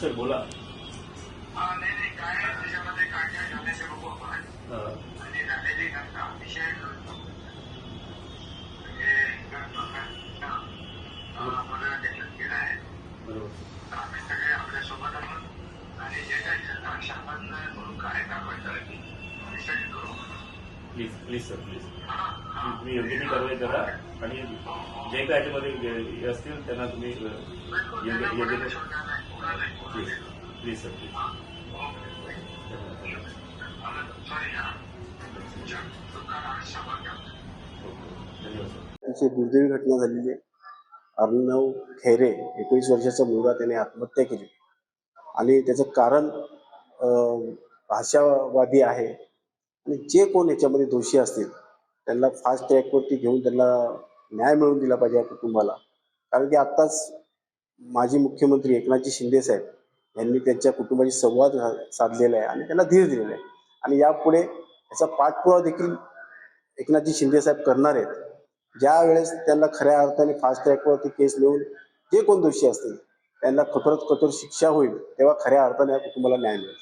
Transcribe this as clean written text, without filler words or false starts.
Sir बोला. नाही काय त्याच्यामध्ये काय काय झालं ते बघू आपण. आणि झालेली घटना अतिशय आपल्याला देखील केलं आहे. आम्ही सगळे आपल्या सोबत आहोत आणि जे काही शासन म्हणून काय कारवाई करायची डिसाईड करू. प्लीज सर प्लीज तुम्ही योग्य ती कारवाई करा आणि जे काय याच्यामध्ये असतील त्यांना तुम्ही योग्य प्लीज सर प्लीज. धन्यवाद सर. अतिशय दुर्दैवी घटना झालेली आहे. अर्णव खैरे 19 वर्षाचा मुलगा त्याने आत्महत्या केली आणि त्याचं कारण भाषावादी आहे. आणि जे कोण याच्यामध्ये दोषी असतील त्यांना फास्ट ट्रॅकवरती घेऊन त्यांना न्याय मिळवून दिला पाहिजे या कुटुंबाला. कारण की आत्ताच माजी मुख्यमंत्री एकनाथजी शिंदे साहेब यांनी त्यांच्या कुटुंबाशी संवाद साधलेला आहे आणि त्यांना धीर दिलेला आहे. आणि यापुढे याचा पाठपुरावा देखील एकनाथजी शिंदे साहेब करणार आहेत. ज्या वेळेस त्यांना खऱ्या अर्थाने फास्ट ट्रॅकवरती केस लिहून जे कोण दोषी असतील त्यांना कठोरात कठोर शिक्षा होईल तेव्हा खऱ्या अर्थाने या कुटुंबाला न्याय मिळेल.